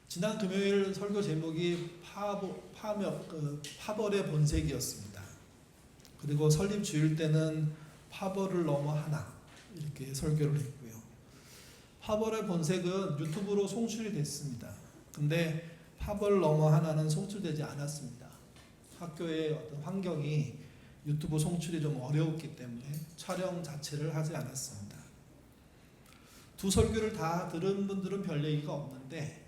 지난 금요일 설교 제목이 파벌의 본색이었습니다. 그리고 설립 주일 때는 파벌을 넘어 하나 이렇게 설교를 했고요. 파벌의 본색은 유튜브로 송출이 됐습니다. 근데 파벌 넘어 하나는 송출되지 않았습니다. 학교의 어떤 환경이 유튜브 송출이 좀 어려웠기 때문에 촬영 자체를 하지 않았습니다. 두 설교를 다 들은 분들은 별 얘기가 없는데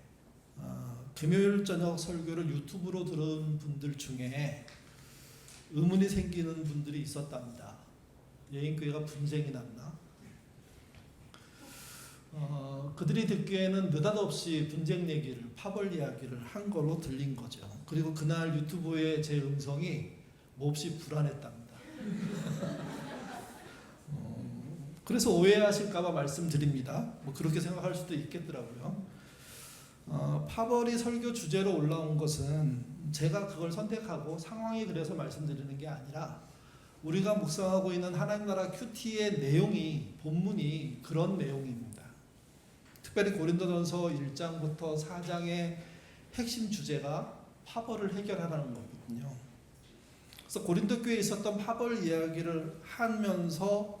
금요일 저녁 설교를 유튜브로 들은 분들 중에 의문이 생기는 분들이 있었답니다. 예인교회가 분쟁이 났나? 그들이 듣기에는 느닷없이 분쟁 얘기를, 파벌 이야기를 한 걸로 들린 거죠. 그리고 그날 유튜브에 제 음성이 몹시 불안했답니다. 그래서 오해하실까봐 말씀드립니다. 뭐 그렇게 생각할 수도 있겠더라고요. 파벌이 설교 주제로 올라온 것은 제가 그걸 선택하고 상황이 그래서 말씀드리는 게 아니라 우리가 묵상하고 있는 하나님 나라 큐티의 내용이, 본문이 그런 내용입니다. 특별히 고린도전서 1장부터 4장의 핵심 주제가 파벌을 해결하라는 거거든요. 그래서 고린도 교회에 있었던 파벌 이야기를 하면서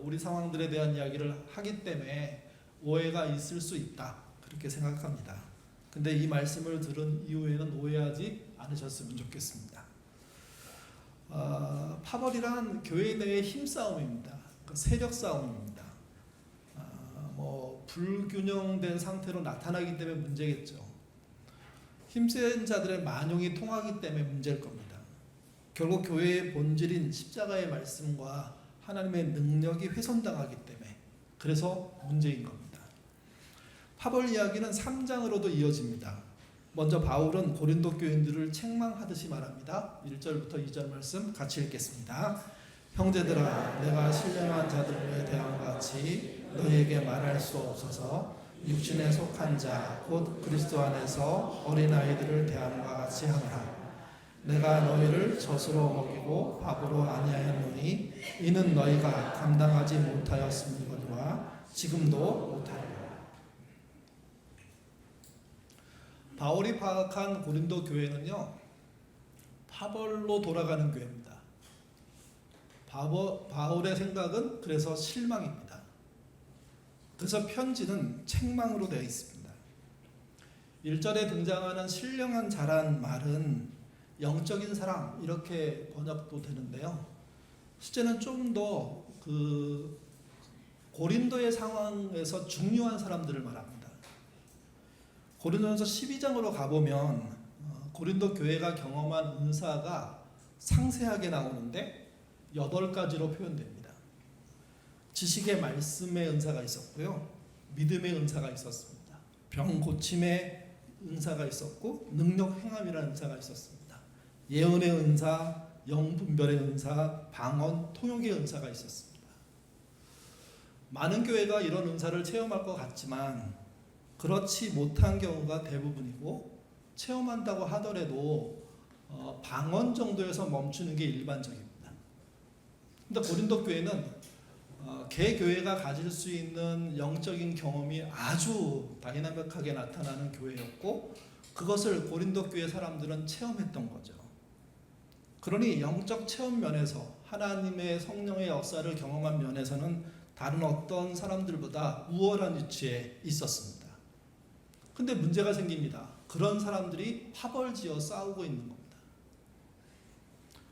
우리 상황들에 대한 이야기를 하기 때문에 오해가 있을 수 있다. 그렇게 생각합니다. 근데 이 말씀을 들은 이후에는 오해하지 않으셨으면 좋겠습니다. 파벌이란 교회 내의 힘싸움입니다. 세력 싸움입니다. 불균형된 상태로 나타나기 때문에 문제겠죠. 힘센 자들의 만용이 통하기 때문에 문제일 겁니다. 결국 교회의 본질인 십자가의 말씀과 하나님의 능력이 훼손당하기 때문에 그래서 문제인 겁니다. 파벌 이야기는 3장으로도 이어집니다. 먼저 바울은 고린도 교인들을 책망하듯이 말합니다. 1절부터 2절 말씀 같이 읽겠습니다. 형제들아, 내가 신령한 자들에 대함과 같이 너희에게 말할 수 없어서 육신에 속한 자 곧 그리스도 안에서 어린아이들을 대함과 같이 하노라. 내가 너희를 젖으로 먹이고 밥으로 아니하였노니 이는 너희가 감당하지 못하였음이거니와 지금도 못하리라. 바울이 파악한 고린도 교회는요, 파벌로 돌아가는 교회입니다. 바울의 생각은 그래서 실망입니다. 그래서 편지는 책망으로 되어 있습니다. 1절에 등장하는 신령한 자란 말은 영적인 사람 이렇게 번역도 되는데요. 실제는 좀 더 고린도의 상황에서 중요한 사람들을 말합니다. 고린도전서 12장으로 가보면 고린도 교회가 경험한 은사가 상세하게 나오는데 8가지로 표현됩니다. 지식의 말씀의 은사가 있었고요. 믿음의 은사가 있었습니다. 병 고침의 은사가 있었고 능력 행함이라는 은사가 있었습니다. 예언의 은사, 영분별의 은사, 방언, 통역의 은사가 있었습니다. 많은 교회가 이런 은사를 체험할 것 같지만 그렇지 못한 경우가 대부분이고 체험한다고 하더라도 방언 정도에서 멈추는 게 일반적입니다. 근데 고린도 교회는 개 교회가 가질 수 있는 영적인 경험이 아주 다이나믹하게 나타나는 교회였고 그것을 고린도 교회 사람들은 체험했던 거죠. 그러니 영적 체험 면에서 하나님의 성령의 역사를 경험한 면에서는 다른 어떤 사람들보다 우월한 위치에 있었습니다. 근데 문제가 생깁니다. 그런 사람들이 파벌지어 싸우고 있는 겁니다.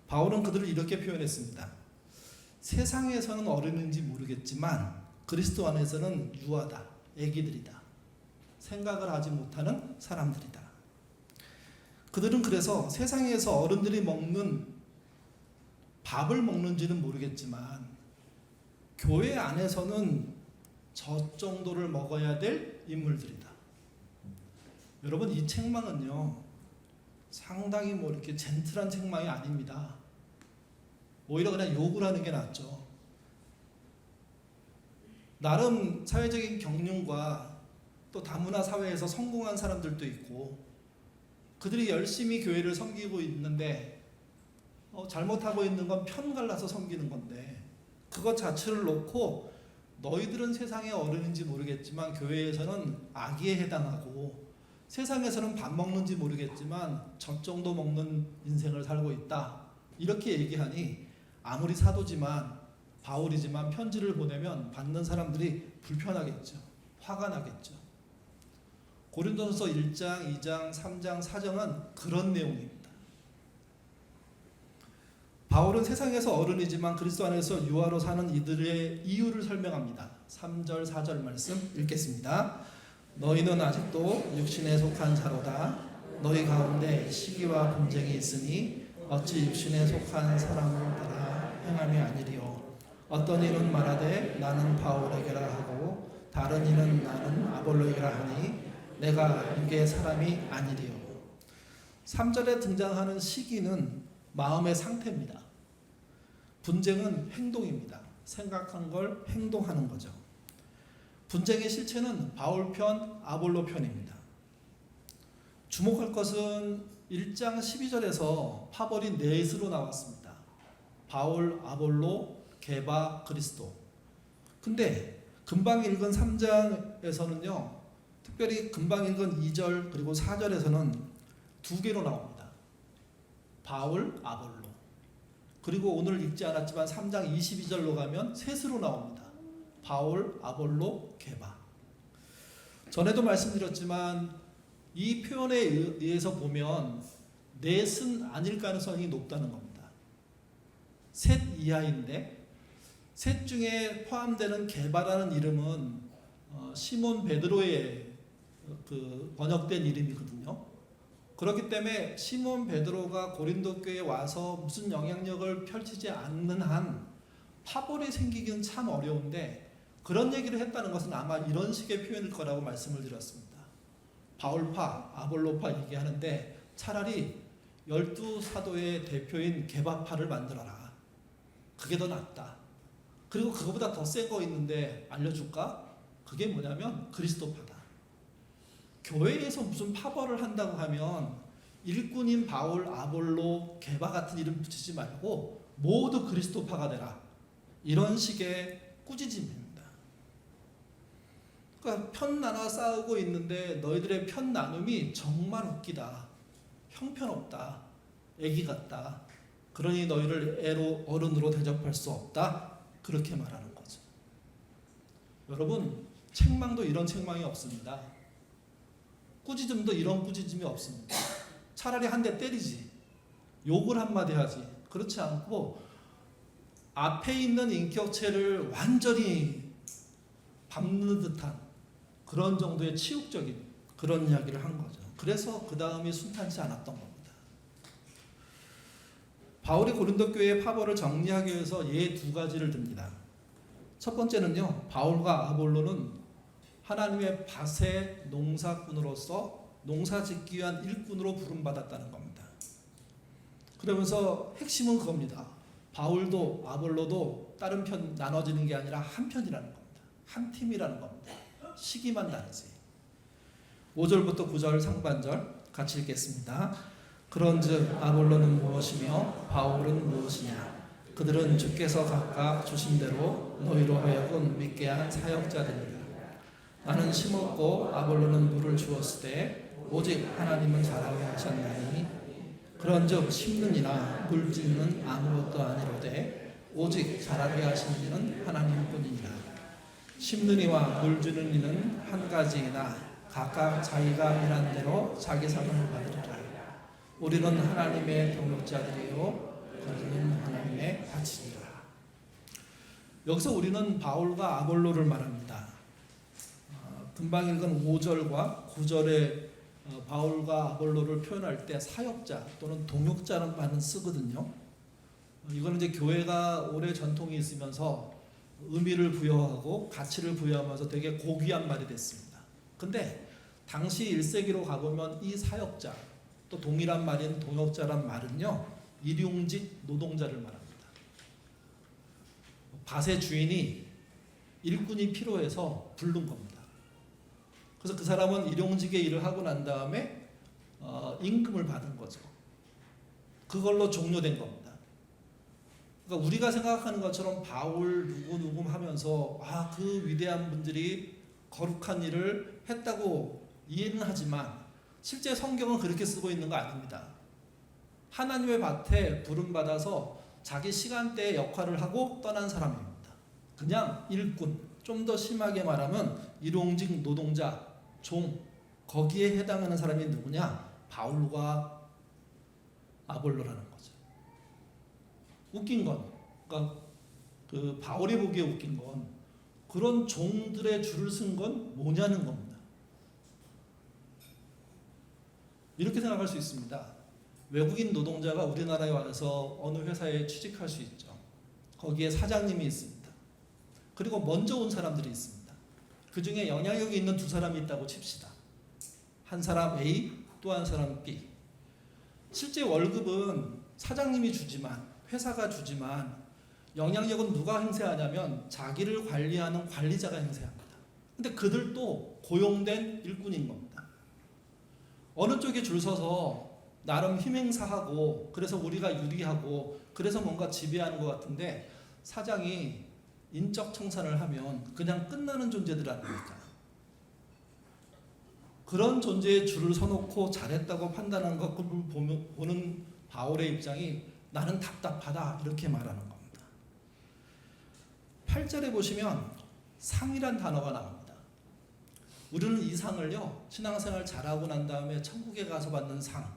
바울은 그들을 이렇게 표현했습니다. 세상에서는 어른인지 모르겠지만 그리스도 안에서는 유아다, 애기들이다. 생각을 하지 못하는 사람들이다. 그들은 그래서 세상에서 어른들이 먹는 밥을 먹는지는 모르겠지만 교회 안에서는 저 정도를 먹어야 될 인물들이다. 여러분, 이 책망은요 상당히 이렇게 젠틀한 책망이 아닙니다. 오히려 그냥 욕을 하는 게 낫죠. 나름 사회적인 경륜과 또 다문화 사회에서 성공한 사람들도 있고 그들이 열심히 교회를 섬기고 있는데 잘못하고 있는 건 편갈라서 섬기는 건데 그것 자체를 놓고 너희들은 세상의 어른인지 모르겠지만 교회에서는 악의에 해당하고 세상에서는 밥 먹는지 모르겠지만 젖 정도 먹는 인생을 살고 있다. 이렇게 얘기하니 아무리 사도지만 바울이지만 편지를 보내면 받는 사람들이 불편하겠죠. 화가 나겠죠. 고린도전서 1장, 2장, 3장, 4장은 그런 내용입니다. 바울은 세상에서 어른이지만 그리스도 안에서 유아로 사는 이들의 이유를 설명합니다. 3절, 4절 말씀 읽겠습니다. 너희는 아직도 육신에 속한 자로다. 너희 가운데 시기와 분쟁이 있으니 어찌 육신에 속한 사람을 따라 행함이 아니리요. 어떤 이는 말하되 나는 바울에게라 하고 다른 이는 나는 아볼로에게라 하니 내가 육의 사람이 아니리요. 3절에 등장하는 시기는 마음의 상태입니다. 분쟁은 행동입니다. 생각한 걸 행동하는 거죠. 분쟁의 실체는 바울 편, 아볼로 편입니다. 주목할 것은 1장 12절에서 파벌이 넷으로 나왔습니다. 바울, 아볼로, 게바, 그리스도. 근데 금방 읽은 3장에서는요. 특별히 금방 읽은 2절 그리고 4절에서는 두 개로 나옵니다. 바울, 아볼로. 그리고 오늘 읽지 않았지만 3장 22절로 가면 셋으로 나옵니다. 바울, 아볼로, 게바. 전에도 말씀드렸지만 이 표현에 의해서 보면 넷은 아닐 가능성이 높다는 겁니다. 셋 이하인데 셋 중에 포함되는 게바라는 이름은 시몬 베드로의 그 번역된 이름이거든요. 그렇기 때문에 시몬 베드로가 고린도 교회에 와서 무슨 영향력을 펼치지 않는 한 파벌이 생기기는 참 어려운데 그런 얘기를 했다는 것은 아마 이런 식의 표현일 거라고 말씀을 드렸습니다. 바울파, 아볼로파 얘기하는데 차라리 12사도의 대표인 게바파를 만들어라. 그게 더 낫다. 그리고 그거보다 더 센 거 있는데 알려줄까? 그게 뭐냐면 그리스도파다. 교회에서 무슨 파벌을 한다고 하면 일꾼인 바울, 아볼로, 게바 같은 이름 붙이지 말고 모두 그리스도파가 되라. 이런 식의 꾸짖음입니다. 그러니까 편 나눠 싸우고 있는데 너희들의 편 나눔이 정말 웃기다. 형편없다. 애기 같다. 그러니 너희를 애로 어른으로 대접할 수 없다. 그렇게 말하는 거죠. 여러분, 책망도 이런 책망이 없습니다. 꾸짖음도 이런 꾸짖음이 없습니다. 차라리 한 대 때리지. 욕을 한마디 하지. 그렇지 않고 앞에 있는 인격체를 완전히 밟는 듯한 그런 정도의 치욕적인 그런 이야기를 한 거죠. 그래서 그 다음이 순탄치 않았던 겁니다. 바울이 고린도 교회의 파벌을 정리하기 위해서 예 두 가지를 듭니다. 첫 번째는요. 바울과 아볼로는 하나님의 밭의 농사꾼으로서 농사 짓기 위한 일꾼으로 부름받았다는 겁니다. 그러면서 핵심은 그겁니다. 바울도 아볼로도 다른 편 나눠지는 게 아니라 한 편이라는 겁니다. 한 팀이라는 겁니다. 시기만 다르지. 5절부터 9절 상반절 같이 읽겠습니다. 그런즉 아볼로는 무엇이며 바울은 무엇이냐? 그들은 주께서 각각 주신대로 너희로 하여금 믿게 한 사역자들이라. 나는 심었고 아볼로는 물을 주었으되 오직 하나님은 자라게 하셨나니 그런즉 심는 이나 물 짓는 아무것도 아니로되 오직 자라게 하신 이는 하나님뿐이니라. 심는 이와 물 주는 이는 한 가지이나 각각 자기가 일한 대로 자기 상을 받으리라. 우리는 하나님의 동역자들이요 그들은 하나님의 밭이니라. 여기서 우리는 바울과 아볼로를 말합니다. 금방 읽은 5절과 9절에 바울과 아볼로를 표현할 때 사역자 또는 동역자는 말은 쓰거든요. 이거는 이제 교회가 오래 전통이 있으면서 의미를 부여하고 가치를 부여하면서 되게 고귀한 말이 됐습니다. 근데 당시 1세기로 가보면 이 사역자 또 동일한 말인 동역자란 말은요. 일용직 노동자를 말합니다. 밭의 주인이 일꾼이 필요해서 부른 겁니다. 그래서 그 사람은 일용직의 일을 하고 난 다음에 임금을 받은 거죠. 그걸로 종료된 겁니다. 그러니까 우리가 생각하는 것처럼 바울 누구 하면서 그 위대한 분들이 거룩한 일을 했다고 이해는 하지만 실제 성경은 그렇게 쓰고 있는 거 아닙니다. 하나님의 밭에 부름받아서 자기 시간대에 역할을 하고 떠난 사람입니다. 그냥 일꾼, 좀 더 심하게 말하면 일용직 노동자, 종, 거기에 해당하는 사람이 누구냐? 바울과 아볼로라는 거죠. 웃긴 건, 그러니까 그 바울이 보기에 웃긴 건 그런 종들의 줄을 쓴 건 뭐냐는 겁니다. 이렇게 생각할 수 있습니다. 외국인 노동자가 우리나라에 와서 어느 회사에 취직할 수 있죠. 거기에 사장님이 있습니다. 그리고 먼저 온 사람들이 있습니다. 그 중에 영향력이 있는 두 사람이 있다고 칩시다. 한 사람 A, 또 한 사람 B. 실제 월급은 사장님이 주지만, 회사가 주지만 영향력은 누가 행사하냐면 자기를 관리하는 관리자가 행사합니다. 근데 그들도 고용된 일꾼인 겁니다. 어느 쪽에 줄 서서 나름 힘행사하고 그래서 우리가 유리하고 그래서 뭔가 지배하는 것 같은데 사장이 인적 청산을 하면 그냥 끝나는 존재들 아닙니까? 그런 존재의 줄을 서놓고 잘했다고 판단한 것을 보는 바울의 입장이 나는 답답하다 이렇게 말하는 겁니다. 8절에 보시면 상이란 단어가 나옵니다. 우리는 이 상을요 신앙생활 잘하고 난 다음에 천국에 가서 받는 상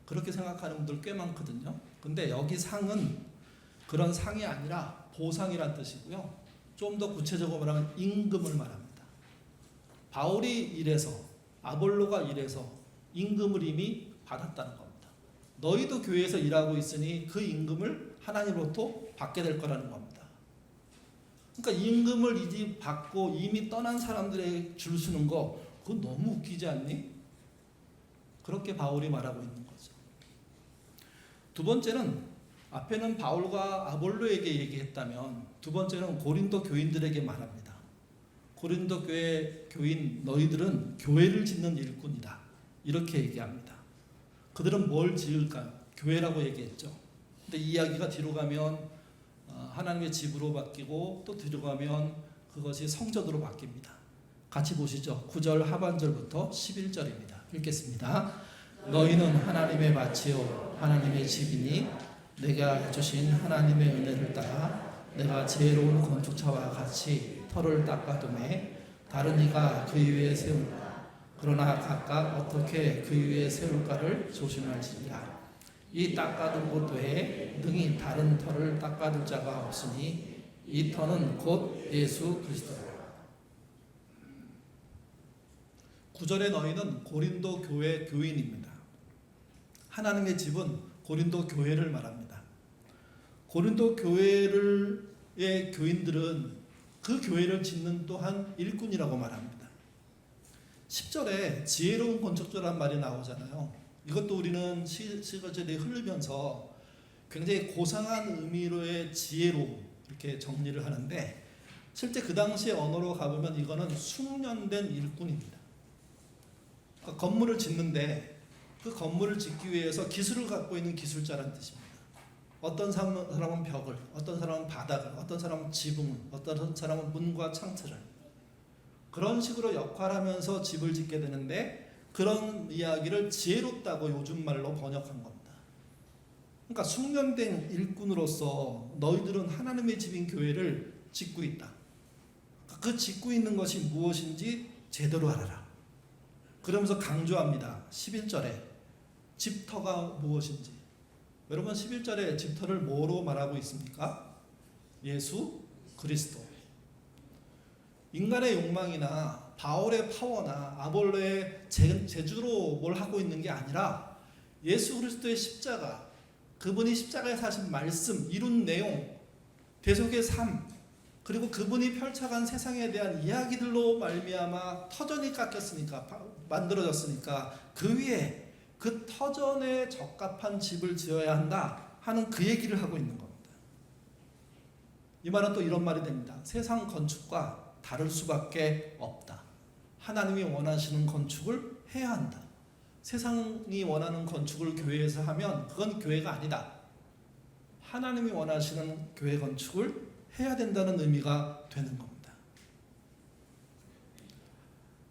그렇게 생각하는 분들 꽤 많거든요. 근데 여기 상은 그런 상이 아니라 보상이란 뜻이고요. 좀 더 구체적으로 말하면 임금을 말합니다. 바울이 일해서 아볼로가 일해서 임금을 이미 받았다는 겁니다. 너희도 교회에서 일하고 있으니 그 임금을 하나님으로부터 받게 될 거라는 겁니다. 그러니까 임금을 이제 받고 이미 떠난 사람들에게 줄 서는 거 그거 너무 웃기지 않니? 그렇게 바울이 말하고 있는 거죠. 두 번째는 앞에는 바울과 아볼로에게 얘기했다면 두 번째는 고린도 교인들에게 말합니다. 고린도 교회 교인 너희들은 교회를 짓는 일꾼이다. 이렇게 얘기합니다. 그들은 뭘 지을까? 교회라고 얘기했죠. 근데 이 이야기가 뒤로 가면 하나님의 집으로 바뀌고 또 뒤로 가면 그것이 성전으로 바뀝니다. 같이 보시죠. 9절 하반절부터 11절입니다. 읽겠습니다. 너희는 하나님의 밭이요 하나님의 집이니 내가 주신 하나님의 은혜를 따라 내가 지혜로운 건축자와 같이 터를 닦아두매 다른 이가 그 위에 세운다. 그러나 각각 어떻게 그 위에 세울까를 조심할지니라. 이 닦아둔 곳 외에 능히 다른 터를 닦아둘 자가 없으니 이 터는 곧 예수 그리스도라. 9절에 너희는 고린도 교회 교인입니다. 하나님의 집은 고린도 교회를 말합니다. 고린도 교회의 교인들은 그 교회를 짓는 또한 일꾼이라고 말합니다. 10절에 지혜로운 건축자란 말이 나오잖아요. 이것도 우리는 시가절에 흐르면서 굉장히 고상한 의미로의 지혜로 이렇게 정리를 하는데 실제 그 당시의 언어로 가보면 이거는 숙련된 일꾼입니다. 그러니까 건물을 짓는데 그 건물을 짓기 위해서 기술을 갖고 있는 기술자라는 뜻입니다. 어떤 사람은 벽을, 어떤 사람은 바닥을, 어떤 사람은 지붕을, 어떤 사람은 문과 창틀을 그런 식으로 역할하면서 집을 짓게 되는데 그런 이야기를 지혜롭다고 요즘 말로 번역한 겁니다. 그러니까 숙련된 일꾼으로서 너희들은 하나님의 집인 교회를 짓고 있다. 그 짓고 있는 것이 무엇인지 제대로 알아라. 그러면서 강조합니다. 11절에 집터가 무엇인지. 여러분 11절에 집터를 뭐로 말하고 있습니까? 예수 그리스도. 인간의 욕망이나 바울의 파워나 아볼로의 재주로 뭘 하고 있는 게 아니라 예수 그리스도의 십자가, 그분이 십자가에 사신 말씀, 이룬 내용, 대속의 삶, 그리고 그분이 펼쳐간 세상에 대한 이야기들로 말미암아 터전이 깎였으니까 만들어졌으니까 그 위에 그 터전에 적합한 집을 지어야 한다 하는 그 얘기를 하고 있는 겁니다. 이 말은 또 이런 말이 됩니다. 세상 건축과 다를 수밖에 없다. 하나님이 원하시는 건축을 해야 한다. 세상이 원하는 건축을 교회에서 하면 그건 교회가 아니다. 하나님이 원하시는 교회 건축을 해야 된다는 의미가 되는 겁니다.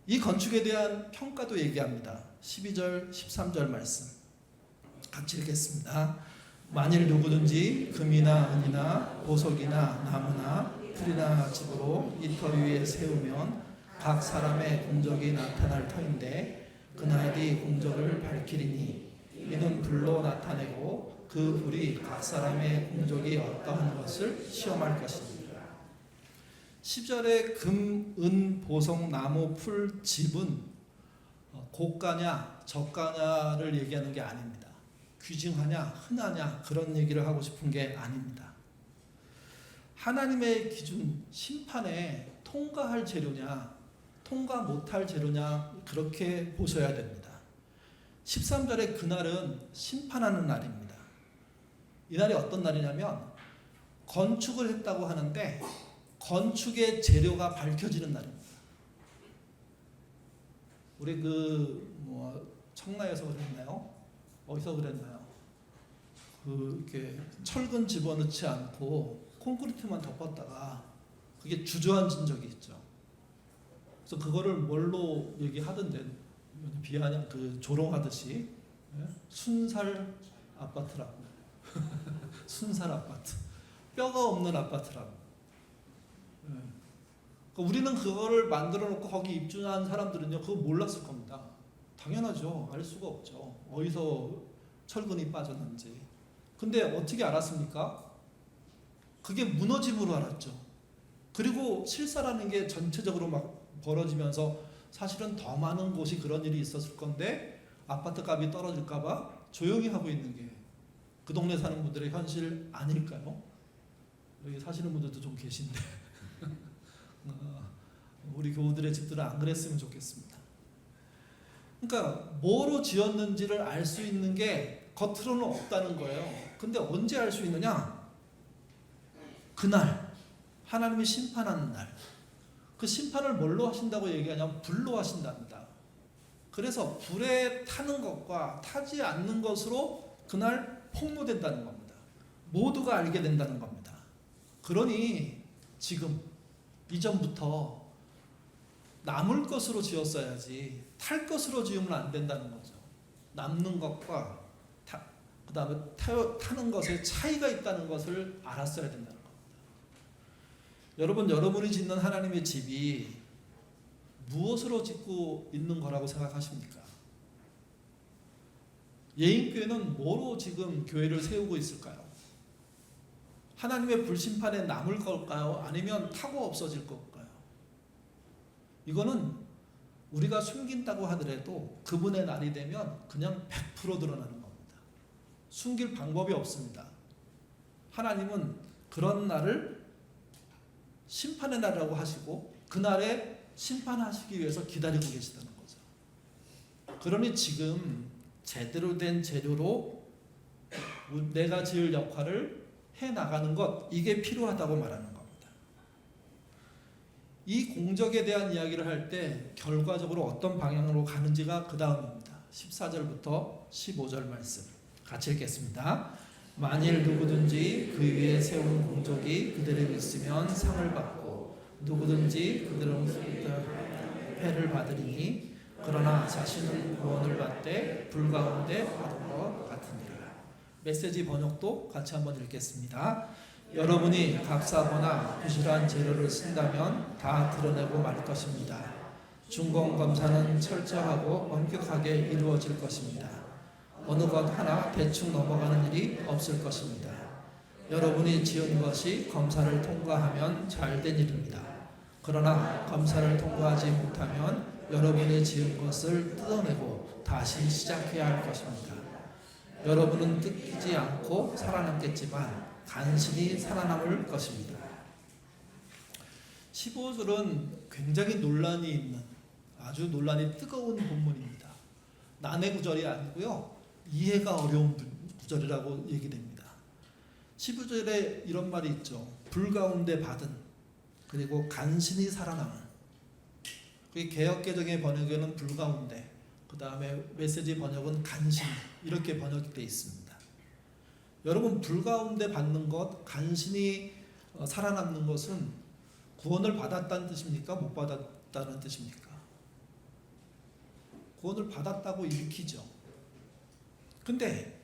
이 건축에 대한 평가도 얘기합니다. 12절, 13절 말씀 같이 읽겠습니다. 만일 누구든지 금이나 은이나 보석이나 나무나 풀이나 집으로 이 터 위에 세우면 각 사람의 공적이 나타날 터인데 그날이 공적을 밝히리니 이는 불로 나타내고 그 불이 각 사람의 공적이 어떠한 것을 시험할 것입니다. 10절에 금, 은, 보석, 나무, 풀, 집은 고가냐 저가냐를 얘기하는 게 아닙니다. 귀중하냐 흔하냐 그런 얘기를 하고 싶은 게 아닙니다. 하나님의 기준 심판에 통과할 재료냐 통과 못할 재료냐 그렇게 보셔야 됩니다. 13절의 그날은 심판하는 날입니다. 이 날이 어떤 날이냐면 건축을 했다고 하는데 건축의 재료가 밝혀지는 날입니다. 우리 청라에서 그랬나요? 어디서 그랬나요? 이렇게 철근 집어넣지 않고 콘크리트만 덮었다가 그게 주저앉은 적이 있죠. 그래서 그거를 뭘로 얘기하던데 비아냥 조롱하듯이 순살 아파트라고 순살 아파트 뼈가 없는 아파트라고. 우리는 그거를 만들어 놓고 거기 입주한 사람들은요 그거 몰랐을 겁니다. 당연하죠. 알 수가 없죠. 어디서 철근이 빠졌는지. 근데 어떻게 알았습니까? 그게 무너짐으로 알았죠. 그리고 실사라는 게 전체적으로 막 벌어지면서 사실은 더 많은 곳이 그런 일이 있었을 건데 아파트 값이 떨어질까 봐 조용히 하고 있는 게 그 동네 사는 분들의 현실 아닐까요? 여기 사시는 분들도 좀 계신데 우리 교우들의 집들은 안 그랬으면 좋겠습니다. 그러니까 뭐로 지었는지를 알 수 있는 게 겉으로는 없다는 거예요. 근데 언제 알 수 있느냐? 그날 하나님이 심판하는 날. 그 심판을 뭘로 하신다고 얘기하냐면 불로 하신답니다. 그래서 불에 타는 것과 타지 않는 것으로 그날 폭로된다는 겁니다. 모두가 알게 된다는 겁니다. 그러니 지금 이전부터 남을 것으로 지었어야지 탈 것으로 지으면 안 된다는 거죠. 남는 것과 그 다음에 타는 것에 차이가 있다는 것을 알았어야 된다는 겁니다. 여러분이 짓는 하나님의 집이 무엇으로 짓고 있는 거라고 생각하십니까? 예인교회는 뭐로 지금 교회를 세우고 있을까요? 하나님의 불심판에 남을 걸까요? 아니면 타고 없어질 걸까요? 이거는 우리가 숨긴다고 하더라도 그분의 날이 되면 그냥 100% 드러나는 겁니다. 숨길 방법이 없습니다. 하나님은 그런 날을 심판의 날이라고 하시고 그날에 심판하시기 위해서 기다리고 계시다는 거죠. 그러니 지금 제대로 된 재료로 내가 지을 역할을 해나가는 것, 이게 필요하다고 말하는 겁니다. 이 공적에 대한 이야기를 할 때 결과적으로 어떤 방향으로 가는지가 그 다음입니다. 14절부터 15절 말씀 같이 읽겠습니다. 만일 누구든지 그 위에 세운 공적이 그들에게 있으면 상을 받고 누구든지 그들은 패를 받으리니 그러나 자신은 구원을 받되 불 가운데 받은 것 같으니라. 메시지 번역도 같이 한번 읽겠습니다. 여러분이 값싸거나 부실한 재료를 쓴다면 다 드러내고 말 것입니다. 중공검사는 철저하고 엄격하게 이루어질 것입니다. 어느 것 하나 대충 넘어가는 일이 없을 것입니다. 여러분이 지은 것이 검사를 통과하면 잘된 일입니다. 그러나 검사를 통과하지 못하면 여러분이 지은 것을 뜯어내고 다시 시작해야 할 것입니다. 여러분은 뜯기지 않고 살아남겠지만 간신히 살아남을 것입니다. 15절은 굉장히 논란이 있는 아주 논란이 뜨거운 본문입니다. 난해 구절이 아니고요. 이해가 어려운 구절이라고 얘기됩니다. 15절에 이런 말이 있죠. 불 가운데 받은 그리고 간신히 살아남은. 개역개정의 번역에는 불 가운데, 그 다음에 메시지 번역은 간신히 이렇게 번역되어 있습니다. 여러분 불 가운데 받는 것, 간신히 살아남는 것은 구원을 받았다는 뜻입니까? 못 받았다는 뜻입니까? 구원을 받았다고 읽히죠. 근데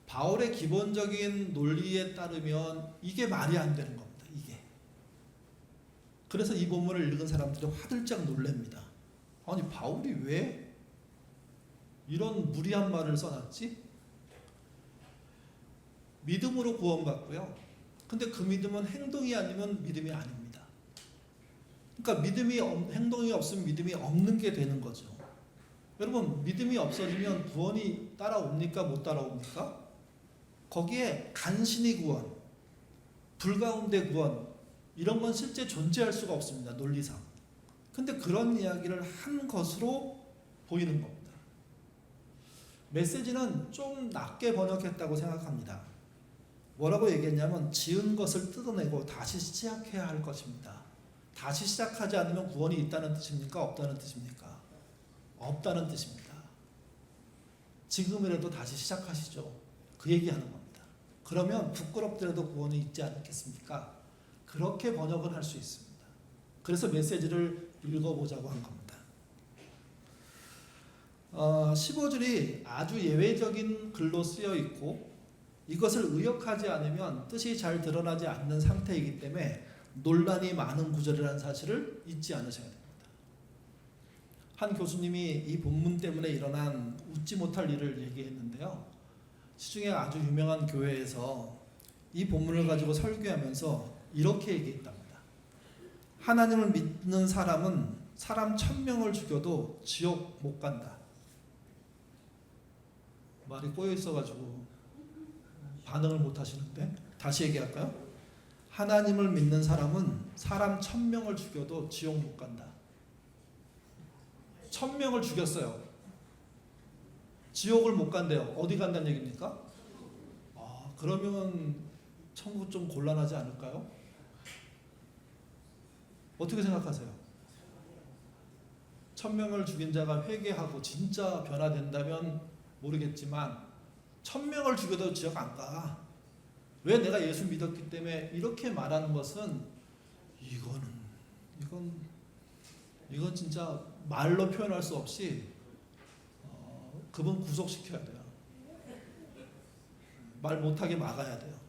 바울의 기본적인 논리에 따르면 이게 말이 안 되는 겁니다. 이게. 그래서 이 본문을 읽은 사람들이 화들짝 놀랍니다. 아니 바울이 왜 이런 무리한 말을 써놨지? 믿음으로 구원받고요. 근데 그 믿음은 행동이 아니면 믿음이 아닙니다. 그러니까 행동이 없으면 믿음이 없는 게 되는 거죠. 여러분 믿음이 없어지면 구원이 따라옵니까? 못 따라옵니까? 거기에 간신히 구원, 불가운데 구원 이런 건 실제 존재할 수가 없습니다. 논리상. 근데 그런 이야기를 한 것으로 보이는 겁니다. 메시지는 좀 낮게 번역했다고 생각합니다. 뭐라고 얘기했냐면 지은 것을 뜯어내고 다시 시작해야 할 것입니다. 다시 시작하지 않으면 구원이 있다는 뜻입니까? 없다는 뜻입니까? 없다는 뜻입니다. 지금이라도 다시 시작하시죠. 그 얘기하는 겁니다. 그러면 부끄럽더라도 구원이 있지 않겠습니까? 그렇게 번역을 할 수 있습니다. 그래서 메시지를 읽어보자고 한 겁니다. 15절이 아주 예외적인 글로 쓰여 있고 이것을 의역하지 않으면 뜻이 잘 드러나지 않는 상태이기 때문에 논란이 많은 구절이라는 사실을 잊지 않으셔야 됩니다. 한 교수님이 이 본문 때문에 일어난 웃지 못할 일을 얘기했는데요. 시중에 아주 유명한 교회에서 이 본문을 가지고 설교하면서 이렇게 얘기했답니다. 하나님을 믿는 사람은 사람 1000명을 죽여도 지옥 못 간다. 말이 꼬여 있어가지고 반응을 못 하시는데 다시 얘기할까요? 하나님을 믿는 사람은 사람 1000명을 죽여도 지옥 못 간다. 1000명을 죽였어요. 지옥을 못 간대요. 어디 간다는 얘기입니까? 그러면 천국 좀 곤란하지 않을까요? 어떻게 생각하세요? 1000명을 죽인 자가 회개하고 진짜 변화된다면 모르겠지만 1000명을 죽여도 지옥 안 가. 왜 내가 예수 믿었기 때문에 이렇게 말하는 것은 이건 진짜 말로 표현할 수 없이 그분 구속시켜야 돼요. 말 못하게 막아야 돼요.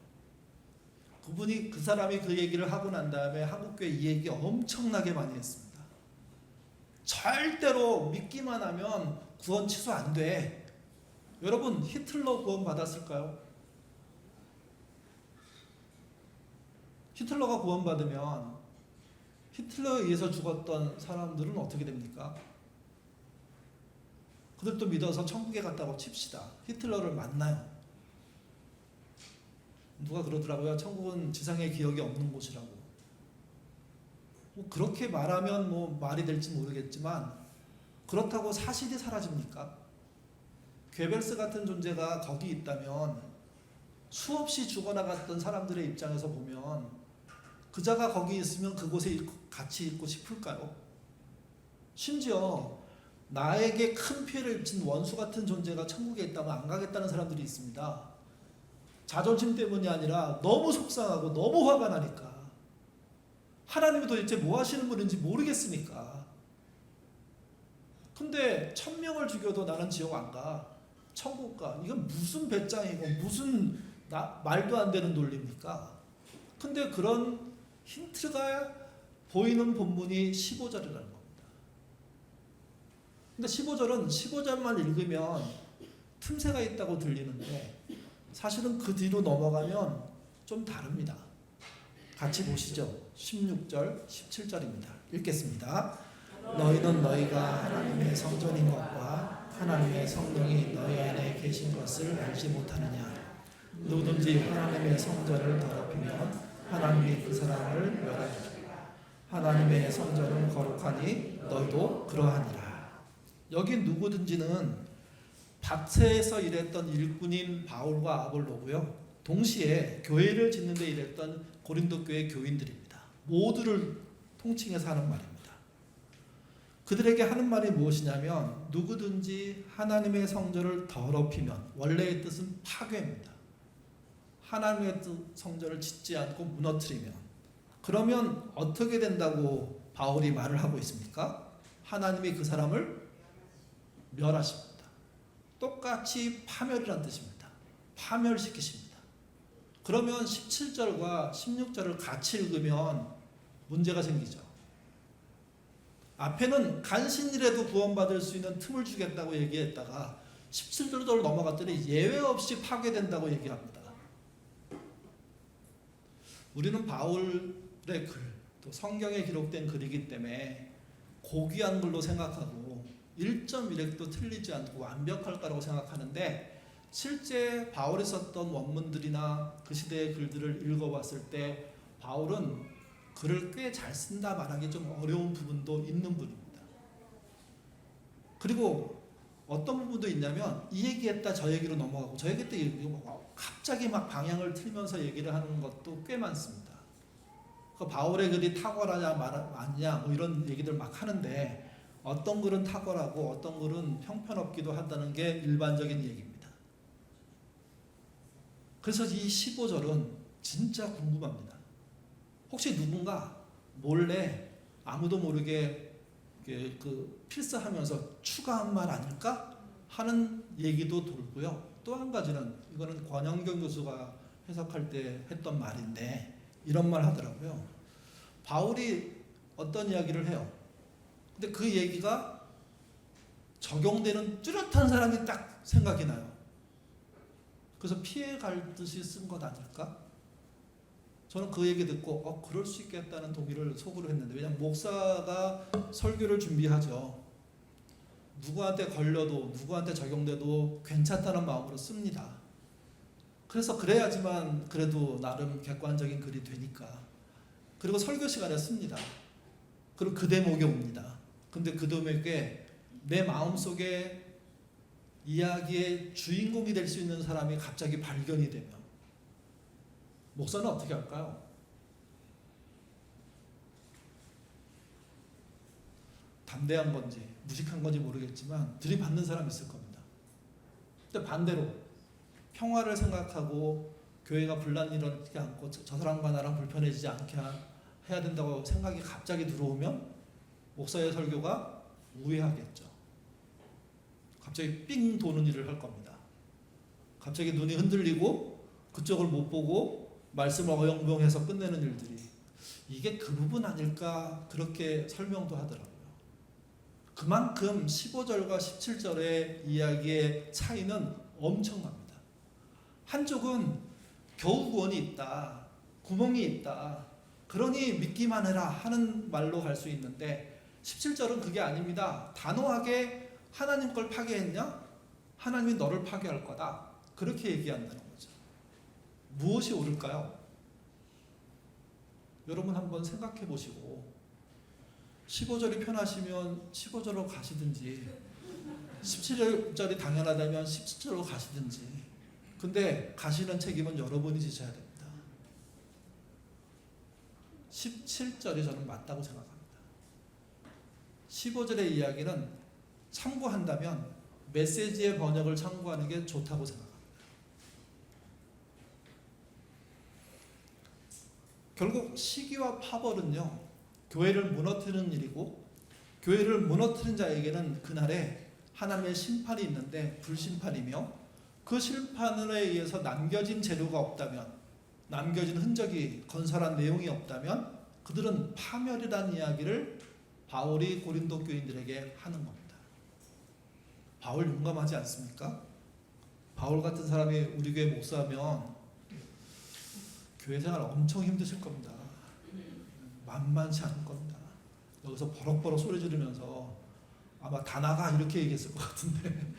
그 사람이 그 얘기를 하고 난 다음에 한국교회 이 얘기 엄청나게 많이 했습니다. 절대로 믿기만 하면 구원 취소 안 돼. 여러분 히틀러 구원 받았을까요? 히틀러가 구원 받으면 히틀러에 의해서 죽었던 사람들은 어떻게 됩니까? 그들도 믿어서 천국에 갔다고 칩시다. 히틀러를 만나요. 누가 그러더라고요. 천국은 지상의 기억이 없는 곳이라고. 그렇게 말하면 말이 될지 모르겠지만 그렇다고 사실이 사라집니까? 괴벨스 같은 존재가 거기 있다면 수없이 죽어나갔던 사람들의 입장에서 보면 그자가 거기 있으면 그곳에 같이 있고 싶을까요? 심지어 나에게 큰 피해를 입힌 원수 같은 존재가 천국에 있다면 안 가겠다는 사람들이 있습니다. 자존심 때문이 아니라 너무 속상하고 너무 화가 나니까. 하나님이 도대체 뭐 하시는 분인지 모르겠으니까. 근데 1000명을 죽여도 나는 지옥 안 가. 천국 가. 이건 무슨 배짱이고 무슨 말도 안 되는 논리입니까? 근데 그런 힌트가 보이는 본문이 15절이라는 겁니다. 근데 15절은 15절만 읽으면 틈새가 있다고 들리는데 사실은 그 뒤로 넘어가면 좀 다릅니다. 같이 보시죠. 16절, 17절입니다. 읽겠습니다. 너희는 너희가 하나님의 성전인 것과 하나님의 성령이 너희 안에 계신 것을 알지 못하느냐. 누구든지 하나님의 성전을 더럽히면 하나님이 그 사람을 멸하리라. 하나님의 성전은 거룩하니 너희도 그러하니라. 여기 누구든지는 밭에서 일했던 일꾼인 바울과 아볼로고요. 동시에 교회를 짓는 데 일했던 고린도 교회 교인들입니다. 모두를 통칭해서 하는 말입니다. 그들에게 하는 말이 무엇이냐면 누구든지 하나님의 성전을 더럽히면, 원래의 뜻은 파괴입니다. 하나님의 성전을 짓지 않고 무너뜨리면, 그러면 어떻게 된다고 바울이 말을 하고 있습니까? 하나님이 그 사람을 멸하십니다. 똑같이 파멸이란 뜻입니다. 파멸시키십니다. 그러면 17절과 16절을 같이 읽으면 문제가 생기죠. 앞에는 간신이라도 구원받을 수 있는 틈을 주겠다고 얘기했다가 17절로 넘어갔더니 예외 없이 파괴된다고 얘기합니다. 우리는 바울의 글, 또 성경에 기록된 글이기 때문에 고귀한 글로 생각하고 1.1획도 틀리지 않고 완벽할 거라고 생각하는데, 실제 바울이 썼던 원문들이나 그 시대의 글들을 읽어봤을 때 바울은 글을 꽤 잘 쓴다 말하기 좀 어려운 부분도 있는 분입니다. 그리고 어떤 부분도 있냐면 이 얘기했다 저 얘기로 넘어가고 저 얘기했다 갑자기 막 방향을 틀면서 얘기를 하는 것도 꽤 많습니다. 그 바울의 글이 탁월하냐 아니냐 뭐 이런 얘기들 막 하는데, 어떤 글은 탁월하고 어떤 글은 형편없기도 한다는 게 일반적인 얘기입니다. 그래서 이 15절은 진짜 궁금합니다. 혹시 누군가 몰래 아무도 모르게 그 필사하면서 추가한 말 아닐까 하는 얘기도 돌고요. 또 한 가지는, 이거는 권영경 교수가 해석할 때 했던 말인데 이런 말 하더라고요. 바울이 어떤 이야기를 해요. 근데 그 얘기가 적용되는 뚜렷한 사람이 딱 생각이 나요. 그래서 피해갈 듯이 쓴 것 아닐까? 저는 그 얘기 듣고 그럴 수 있겠다는 동의를 속으로 했는데, 왜냐하면 목사가 설교를 준비하죠. 누구한테 걸려도 누구한테 적용돼도 괜찮다는 마음으로 씁니다. 그래서 그래야지만 그래도 나름 객관적인 글이 되니까. 그리고 설교 시간에 씁니다. 그리고 그 대목에 옵니다. 근데 그 대목에 내 마음속에 이야기의 주인공이 될 수 있는 사람이 갑자기 발견이 되면 목사는 어떻게 할까요? 담대한 건지 무식한 건지 모르겠지만 들이받는 사람이 있을 겁니다. 근데 반대로 평화를 생각하고 교회가 분란이 일어나지 않고 저 사람과 나랑 불편해지지 않게 해야 된다고 생각이 갑자기 들어오면 목사의 설교가 우회하겠죠. 갑자기 삥 도는 일을 할 겁니다. 갑자기 눈이 흔들리고 그쪽을 못 보고 말씀을 어영부영해서 끝내는 일들이, 이게 그 부분 아닐까 그렇게 설명도 하더라고요. 그만큼 15절과 17절의 이야기의 차이는 엄청납니다. 한쪽은 겨우 구원이 있다, 구멍이 있다, 그러니 믿기만 해라 하는 말로 갈 수 있는데 17절은 그게 아닙니다. 단호하게 하나님 걸 파괴했냐? 하나님이 너를 파괴할 거다. 그렇게 얘기한다는 거죠. 무엇이 옳을까요? 여러분 한번 생각해 보시고 15절이 편하시면 15절로 가시든지 17절이 당연하다면 17절로 가시든지, 근데 가시는 책임은 여러분이 지셔야 됩니다. 17절이 저는 맞다고 생각합니다. 15절의 이야기는 참고한다면 메시지의 번역을 참고하는 게 좋다고 생각합니다. 결국 시기와 파벌은요, 교회를 무너뜨리는 일이고, 교회를 무너뜨린 자에게는 그날에 하나님의 심판이 있는데 불심판이며, 그 심판에 의해서 남겨진 재료가 없다면, 남겨진 흔적이 건설한 내용이 없다면 그들은 파멸이라는 이야기를 바울이 고린도 교인들에게 하는 겁니다. 바울 용감하지 않습니까? 바울 같은 사람이 우리 교회 목사면 교회 생활 엄청 힘드실 겁니다. 만만치 않을 겁니다. 여기서 버럭버럭 소리 지르면서 아마 다 나가 이렇게 얘기했을 것 같은데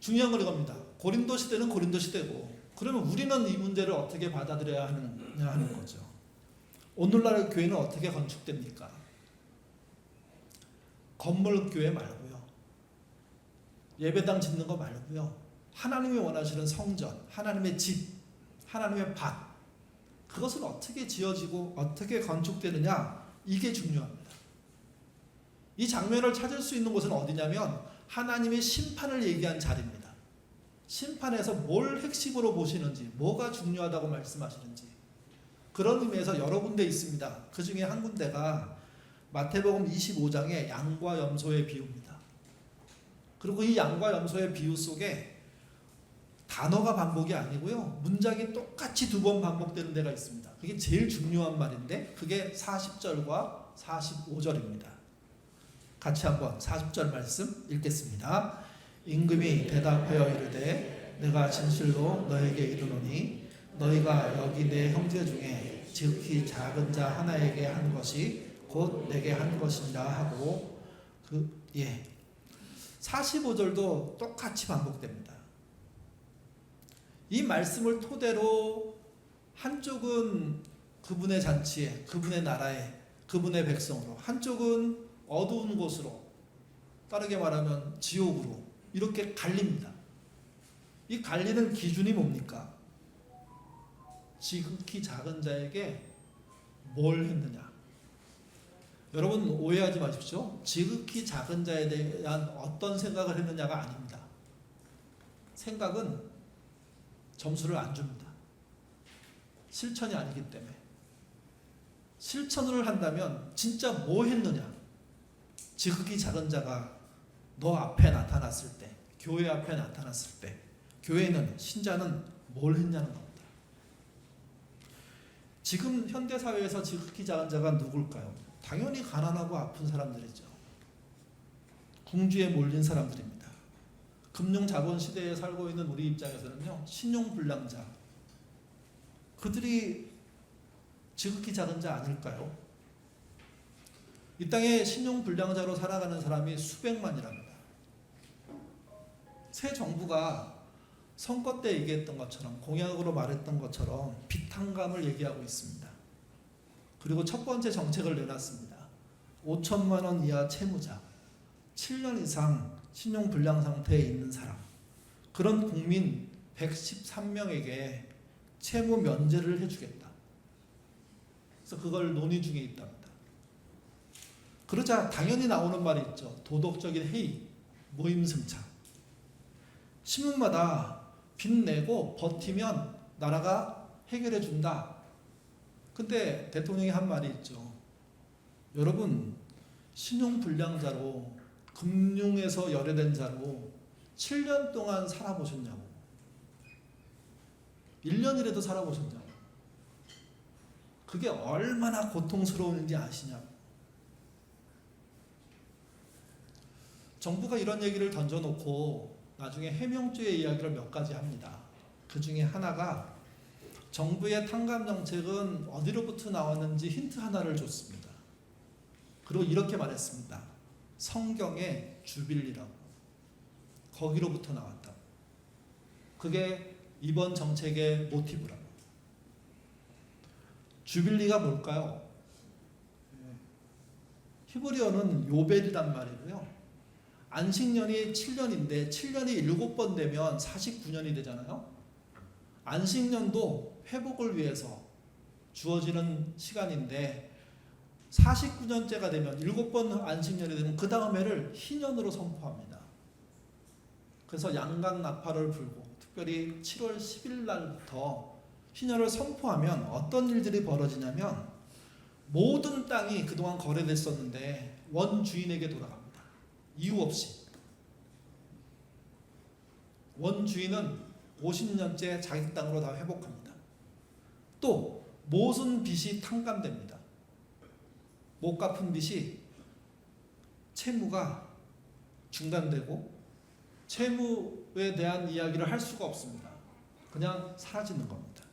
중요한 건 이겁니다. 고린도 시대는 고린도 시대고, 그러면 우리는 이 문제를 어떻게 받아들여야 하느냐 하는 거죠. 오늘날 교회는 어떻게 건축됩니까? 건물 교회 말고요, 예배당 짓는 거 말고요, 하나님이 원하시는 성전, 하나님의 집, 하나님의 밭, 그것은 어떻게 지어지고 어떻게 건축되느냐, 이게 중요합니다. 이 장면을 찾을 수 있는 곳은 어디냐면 하나님의 심판을 얘기한 자리입니다. 심판에서 뭘 핵심으로 보시는지, 뭐가 중요하다고 말씀하시는지, 그런 의미에서 여러 군데 있습니다. 그 중에 한 군데가 마태복음 25장의 양과 염소의 비유입니다. 그리고 이 양과 염소의 비유 속에 단어가 반복이 아니고요. 문장이 똑같이 2번 반복되는 데가 있습니다. 그게 제일 중요한 말인데 그게 40절과 45절입니다. 같이 한번 40절 말씀 읽겠습니다. 임금이 대답하여 이르되 내가 진실로 너에게 이르노니 너희가 여기 내 형제 중에 지극히 작은 자 하나에게 한 것이 곧 내게 한 것이라 하고 45절도 똑같이 반복됩니다. 이 말씀을 토대로 한쪽은 그분의 잔치에, 그분의 나라에, 그분의 백성으로, 한쪽은 어두운 곳으로, 빠르게 말하면 지옥으로 이렇게 갈립니다. 이 갈리는 기준이 뭡니까? 지극히 작은 자에게 뭘 했느냐? 여러분 오해하지 마십시오. 지극히 작은 자에 대한 어떤 생각을 했느냐가 아닙니다. 생각은 점수를 안 줍니다. 실천이 아니기 때문에. 실천을 한다면 진짜 뭐 했느냐? 지극히 작은 자가 너 앞에 나타났을 때, 교회 앞에 나타났을 때, 교회는, 신자는 뭘 했냐는 겁니다. 지금 현대사회에서 지극히 작은 자가 누굴까요? 당연히 가난하고 아픈 사람들이죠. 궁지에 몰린 사람들입니다. 금융자본 시대에 살고 있는 우리 입장에서는요, 신용불량자, 그들이 지극히 작은 자 아닐까요? 이 땅에 신용불량자로 살아가는 사람이 수백만이랍니다. 새 정부가 선거 때 얘기했던 것처럼, 공약으로 말했던 것처럼 비탄감을 얘기하고 있습니다. 그리고 첫 번째 정책을 내놨습니다. 5천만 원 이하 채무자, 7년 이상 신용불량 상태에 있는 사람, 그런 국민 113명에게 채무 면제를 해주겠다. 그래서 그걸 논의 중에 있답니다. 그러자 당연히 나오는 말이 있죠. 도덕적인 해이, 무임승차. 신문마다 빚내고 버티면 나라가 해결해 준다. 근데 대통령이 한 말이 있죠. 여러분, 신용불량자로, 금융에서 열애된 자로 7년 동안 살아보셨냐고. 1년이라도 살아보셨냐고. 그게 얼마나 고통스러운지 아시냐고. 정부가 이런 얘기를 던져놓고 나중에 해명죄의 이야기를 몇 가지 합니다. 그 중에 하나가 정부의 탕감 정책은 어디로부터 나왔는지 힌트 하나를 줬습니다. 그리고 이렇게 말했습니다. 성경의 주빌리라고. 거기로부터 나왔다. 그게 이번 정책의 모티브라고. 주빌리가 뭘까요? 히브리어는 요벨이란 말이고요. 안식년이 7년인데 7년이 7번 되면 49년이 되잖아요. 안식년도 회복을 위해서 주어지는 시간인데 49년째가 되면 7번 안식년이 되면 그 다음 해를 희년으로 선포합니다. 그래서 양강나팔을 불고 특별히 7월 10일 날부터 희년을 선포하면 어떤 일들이 벌어지냐면 모든 땅이 그동안 거래됐었는데 원주인에게 돌아갑니다. 이유 없이. 원주인은 50년째 자기 땅으로 다 회복합니다. 또 모든 빚이 탕감됩니다. 못 갚은 빚이 채무가 중단되고 채무에 대한 이야기를 할 수가 없습니다. 그냥 사라지는 겁니다.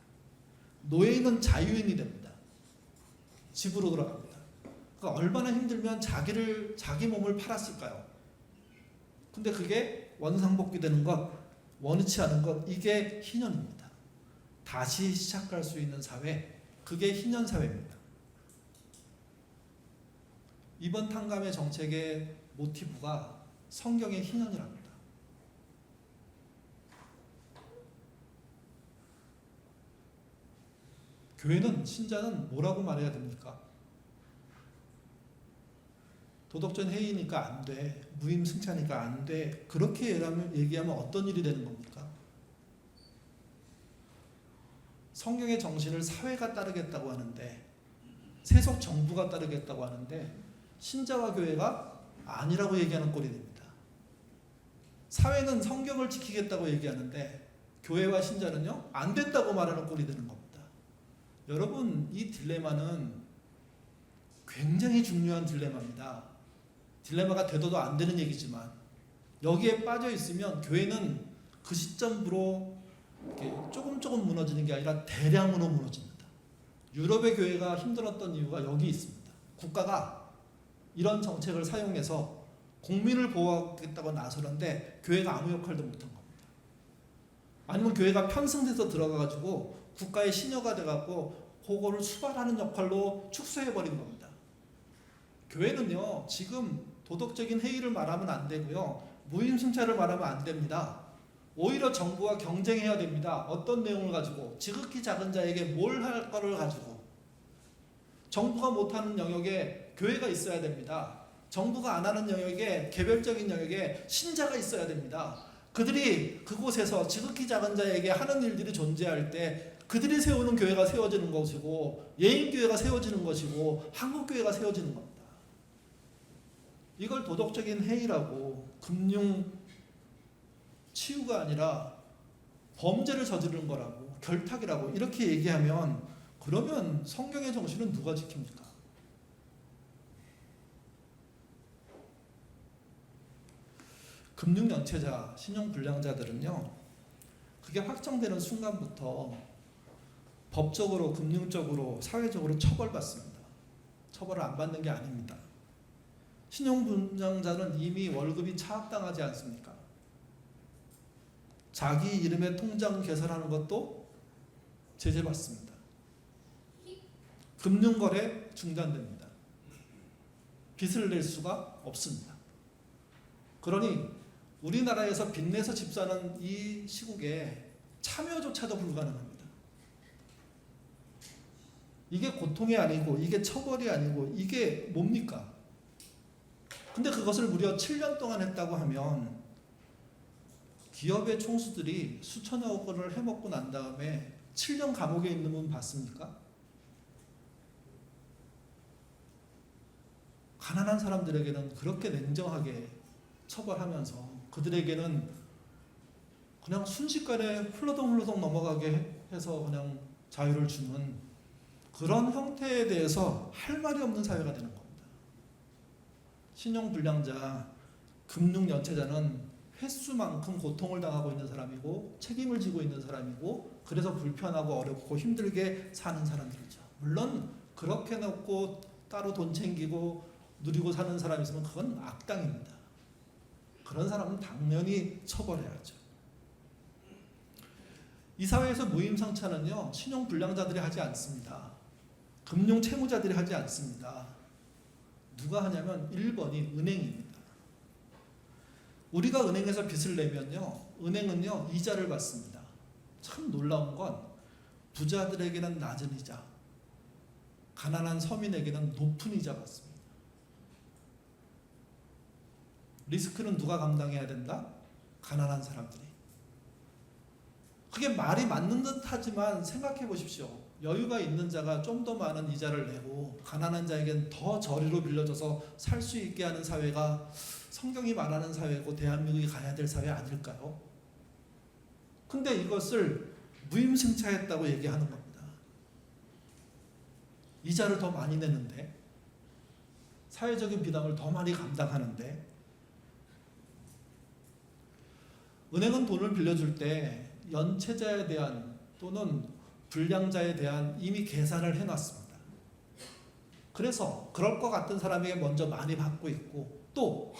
노예인은 자유인이 됩니다. 집으로 돌아갑니다. 그러니까 얼마나 힘들면 자기 몸을 팔았을까요? 근데 그게 원상복귀 되는 것, 원치 않은 것, 이게 희년입니다. 다시 시작할 수 있는 사회, 그게 희년 사회입니다. 이번 탕감의 정책의 모티브가 성경의 희년이랍니다. 교회는, 신자는 뭐라고 말해야 됩니까? 도덕적 해이니까 안 돼, 무임승차니까 안 돼, 그렇게 얘기하면 어떤 일이 되는 겁니까? 성경의 정신을 사회가 따르겠다고 하는데, 세속 정부가 따르겠다고 하는데 신자와 교회가 아니라고 얘기하는 꼴이 됩니다. 사회는 성경을 지키겠다고 얘기하는데 교회와 신자는요 안 됐다고 말하는 꼴이 되는 겁니다. 여러분, 이 딜레마는 굉장히 중요한 딜레마입니다. 딜레마가 돼도 안 되는 얘기지만 여기에 빠져 있으면 교회는 그 시점으로 조금 무너지는 게 아니라 대량으로 무너집니다. 유럽의 교회가 힘들었던 이유가 여기 있습니다. 국가가 이런 정책을 사용해서 국민을 보호하겠다고 나서는데 교회가 아무 역할도 못한 겁니다. 아니면 교회가 편승돼서 들어가가지고 국가의 신여가 돼갖고 그거를 수발하는 역할로 축소해버린 겁니다. 교회는요 지금 도덕적인 해이를 말하면 안 되고요, 무임승차를 말하면 안 됩니다. 오히려 정부와 경쟁해야 됩니다. 어떤 내용을 가지고, 지극히 작은 자에게 뭘 할 거를 가지고. 정부가 못하는 영역에 교회가 있어야 됩니다. 정부가 안 하는 영역에, 개별적인 영역에 신자가 있어야 됩니다. 그들이 그곳에서 지극히 작은 자에게 하는 일들이 존재할 때 그들이 세우는 교회가 세워지는 것이고, 예인교회가 세워지는 것이고, 한국교회가 세워지는 겁니다. 이걸 도덕적인 해이라고, 금융 치유가 아니라 범죄를 저지르는 거라고, 결탁이라고 이렇게 얘기하면, 그러면 성경의 정신은 누가 지킵니까? 금융연체자, 신용불량자들은요 그게 확정되는 순간부터 법적으로, 금융적으로, 사회적으로 처벌받습니다. 처벌을 안 받는 게 아닙니다. 신용불량자는 이미 월급이 차압당하지 않습니까? 자기 이름의 통장 개설하는 것도 제재받습니다. 금융거래 중단됩니다. 빚을 낼 수가 없습니다. 그러니 우리나라에서 빚내서 집 사는 이 시국에 참여조차도 불가능합니다. 이게 고통이 아니고, 이게 처벌이 아니고, 이게 뭡니까? 근데 그것을 무려 7년 동안 했다고 하면 기업의 총수들이 수천억 원을 해먹고 난 다음에 7년 감옥에 있는 분 봤습니까? 가난한 사람들에게는 그렇게 냉정하게 처벌하면서 그들에게는 그냥 순식간에 흘러덩 넘어가게 해서 그냥 자유를 주는 그런 형태에 대해서 할 말이 없는 사회가 되는 겁니다. 신용불량자, 금융연체자는 횟수만큼 고통을 당하고 있는 사람이고 책임을 지고 있는 사람이고, 그래서 불편하고 어렵고 힘들게 사는 사람들이죠. 물론 그렇게 놓고 따로 돈 챙기고 누리고 사는 사람이 있으면 그건 악당입니다. 그런 사람은 당연히 처벌해야죠. 이 사회에서 무임승차는요 신용불량자들이 하지 않습니다. 금융채무자들이 하지 않습니다. 누가 하냐면 1번이 은행입니다. 우리가 은행에서 빚을 내면요 은행은요 이자를 받습니다. 참 놀라운 건 부자들에게는 낮은 이자, 가난한 서민에게는 높은 이자 받습니다. 리스크는 누가 감당해야 된다? 가난한 사람들이. 그게 말이 맞는 듯 하지만 생각해 보십시오. 여유가 있는 자가 좀 더 많은 이자를 내고 가난한 자에게는 더 저리로 빌려줘서 살 수 있게 하는 사회가 성경이 말하는 사회고 대한민국이 가야 될 사회 아닐까요? 근데 이것을 무임승차했다고 얘기하는 겁니다. 이자를 더 많이 내는데, 사회적인 비담을 더 많이 감당하는데, 은행은 돈을 빌려줄 때 연체자에 대한 또는 불량자에 대한 이미 계산을 해놨습니다. 그래서 그럴 것 같은 사람에게 먼저 많이 받고 있고, 또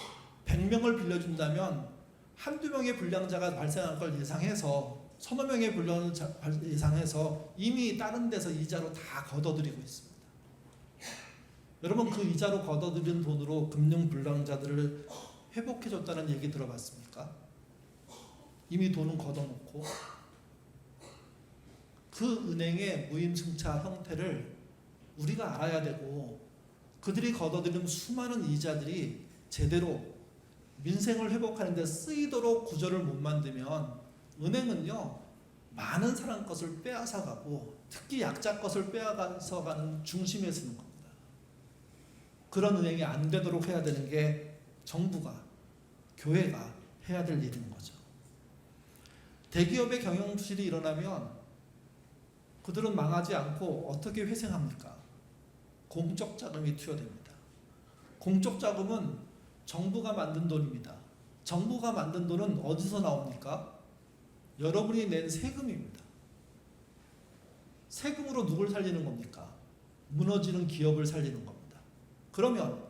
100명을 빌려준다면 한두 명의 불량자가 발생할 걸 예상해서, 서너 명의 불량자 예상해서 이미 다른 데서 이자로 다 걷어들이고 있습니다. 여러분, 그 이자로 걷어들인 돈으로 금융불량자들을 회복해줬다는 얘기 들어봤습니까? 이미 돈은 걷어놓고. 그 은행의 무임승차 형태를 우리가 알아야 되고, 그들이 걷어들인 수많은 이자들이 제대로 민생을 회복하는 데 쓰이도록 구조를 못 만들면 은행은요 많은 사람 것을 빼앗아가고, 특히 약자 것을 빼앗아가는 중심에 서는 겁니다. 그런 은행이 안 되도록 해야 되는 게 정부가, 교회가 해야 될 일인 거죠. 대기업의 경영 부실이 일어나면 그들은 망하지 않고 어떻게 회생합니까? 공적 자금이 투여됩니다. 공적 자금은 정부가 만든 돈입니다. 정부가 만든 돈은 어디서 나옵니까? 여러분이 낸 세금입니다. 세금으로 누굴 살리는 겁니까? 무너지는 기업을 살리는 겁니다. 그러면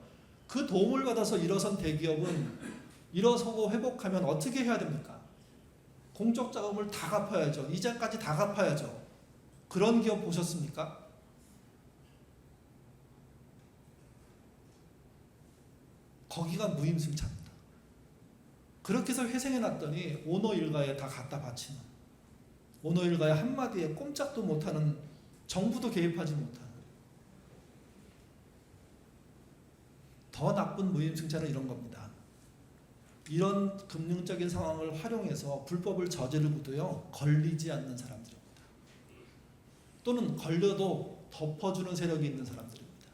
그 도움을 받아서 일어선 대기업은 일어서고 회복하면 어떻게 해야 됩니까? 공적 자금을 다 갚아야죠. 이자까지 다 갚아야죠. 그런 기업 보셨습니까? 거기가 무임승차입니다. 그렇게 해서 회생해놨더니 오너 일가에 다 갖다 바치는, 오너 일가의 한마디에 꼼짝도 못하는, 정부도 개입하지 못하는. 더 나쁜 무임승차는 이런 겁니다. 이런 금융적인 상황을 활용해서 불법을 저지르고도요 걸리지 않는 사람들입니다. 또는 걸려도 덮어주는 세력이 있는 사람들입니다.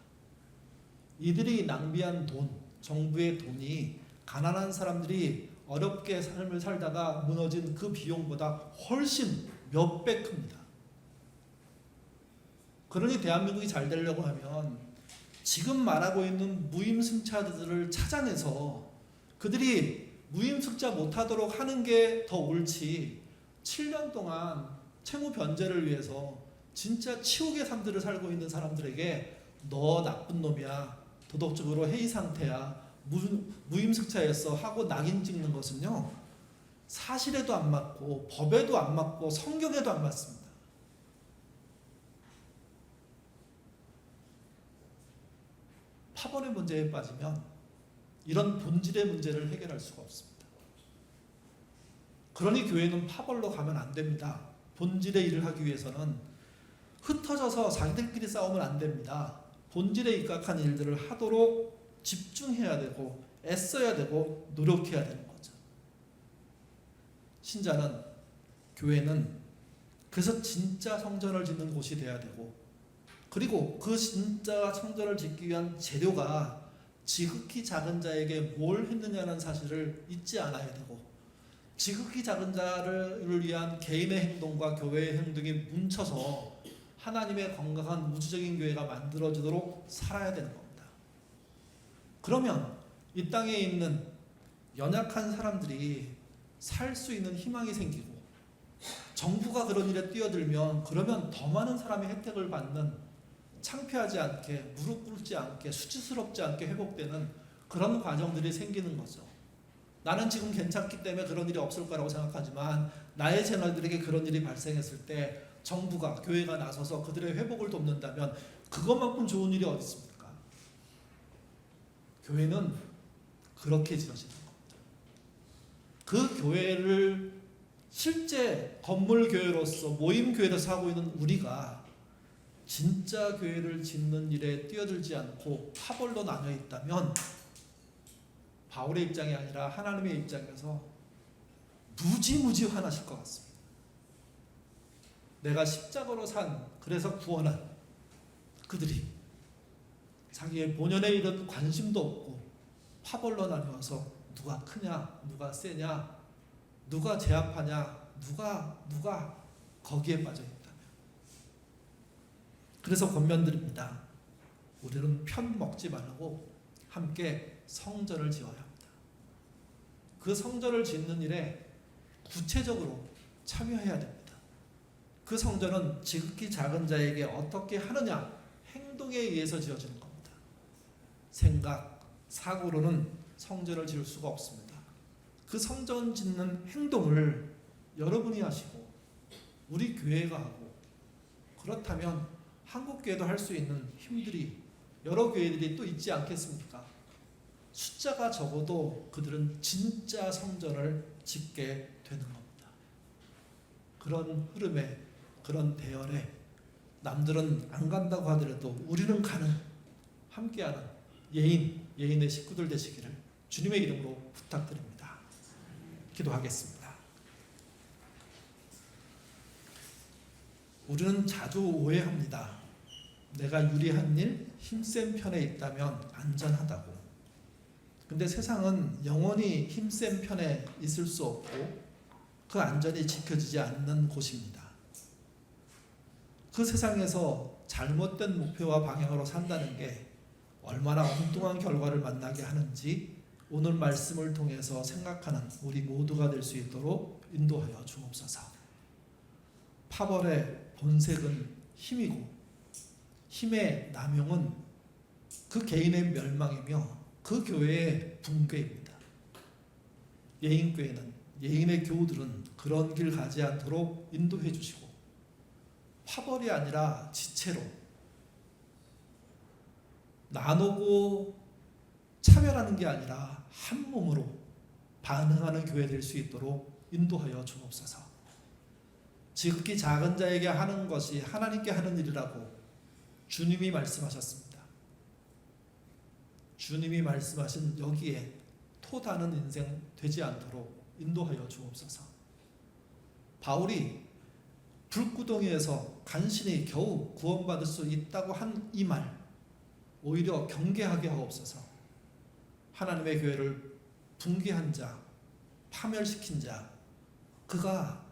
이들이 낭비한 돈, 정부의 돈이 가난한 사람들이 어렵게 삶을 살다가 무너진 그 비용보다 훨씬 몇 배 큽니다. 그러니 대한민국이 잘 되려고 하면 지금 말하고 있는 무임승차들을 찾아내서 그들이 무임승차 못하도록 하는 게 더 옳지, 7년 동안 채무 변제를 위해서 진짜 치욕의 삶들을 살고 있는 사람들에게 너 나쁜 놈이야, 도덕적으로 해이 상태야, 무임승차였어 하고 낙인 찍는 것은요 사실에도 안 맞고 법에도 안 맞고 성경에도 안 맞습니다. 파벌의 문제에 빠지면 이런 본질의 문제를 해결할 수가 없습니다. 그러니 교회는 파벌로 가면 안 됩니다. 본질의 일을 하기 위해서는 흩어져서 자기들끼리 싸우면 안 됩니다. 본질에 입각한 일들을 하도록 집중해야 되고 애써야 되고 노력해야 되는 거죠. 신자는, 교회는 그래서 진짜 성전을 짓는 곳이 돼야 되고, 그리고 그 진짜 성전을 짓기 위한 재료가 지극히 작은 자에게 뭘 했느냐는 사실을 잊지 않아야 되고, 지극히 작은 자를 위한 개인의 행동과 교회의 행동이 뭉쳐서 하나님의 건강한 우주적인 교회가 만들어지도록 살아야 되는 겁니다. 그러면 이 땅에 있는 연약한 사람들이 살 수 있는 희망이 생기고, 정부가 그런 일에 뛰어들면 그러면 더 많은 사람이 혜택을 받는, 창피하지 않게, 무릎 꿇지 않게, 수치스럽지 않게 회복되는 그런 과정들이 생기는 거죠. 나는 지금 괜찮기 때문에 그런 일이 없을 거라고 생각하지만 나의 자녀들에게 그런 일이 발생했을 때 정부가, 교회가 나서서 그들의 회복을 돕는다면 그것만큼 좋은 일이 어디 있습니까? 교회는 그렇게 지어지는 겁니다. 그 교회를 실제 건물 교회로서, 모임 교회로서 하고 있는 우리가 진짜 교회를 짓는 일에 뛰어들지 않고 파벌로 나뉘어 있다면 바울의 입장이 아니라 하나님의 입장에서 무지무지 화나실 것 같습니다. 내가 십자가로 산, 그래서 구원한 그들이 자기의 본연의 일은 관심도 없고 파벌로 나뉘어서 누가 크냐, 누가 세냐, 누가 제압하냐, 누가 거기에 빠져 있다면. 그래서 권면드립니다. 우리는 편 먹지 말고 함께 성전을 지어야 합니다. 그 성전을 짓는 일에 구체적으로 참여해야 됩니다. 그 성전은 지극히 작은 자에게 어떻게 하느냐, 행동에 의해서 지어지는 겁니다. 생각, 사고로는 성전을 지을 수가 없습니다. 그 성전 짓는 행동을 여러분이 하시고 우리 교회가 하고, 그렇다면 한국교회도 할 수 있는 힘들이, 여러 교회들이 또 있지 않겠습니까? 숫자가 적어도 그들은 진짜 성전을 짓게 되는 겁니다. 그런 흐름에, 그런 대열에 남들은 안 간다고 하더라도 우리는 가는, 함께하는 예인의 식구들 되시기를 주님의 이름으로 부탁드립니다. 기도하겠습니다. 우리는 자주 오해합니다. 내가 유리한 일, 힘센 편에 있다면 안전하다고. 근데 세상은 영원히 힘센 편에 있을 수 없고 그 안전이 지켜지지 않는 곳입니다. 그 세상에서 잘못된 목표와 방향으로 산다는 게 얼마나 엉뚱한 결과를 만나게 하는지 오늘 말씀을 통해서 생각하는 우리 모두가 될 수 있도록 인도하여 주옵소서. 파벌의 본색은 힘이고 힘의 남용은 그 개인의 멸망이며 그 교회의 붕괴입니다. 예인교회는 예인의 교우들은 그런 길 가지 않도록 인도해 주시고 파벌이 아니라 지체로 나누고 차별하는 게 아니라 한 몸으로 반응하는 교회 될 수 있도록 인도하여 주옵소서. 지극히 작은 자에게 하는 것이 하나님께 하는 일이라고 주님이 말씀하셨습니다. 주님이 말씀하신 여기에 토다는 인생 되지 않도록 인도하여 주옵소서. 바울이 불구덩이에서 간신히 겨우 구원받을 수 있다고 한 이 말 오히려 경계하게 하옵소서. 하나님의 교회를 붕괴한 자, 파멸시킨 자, 그가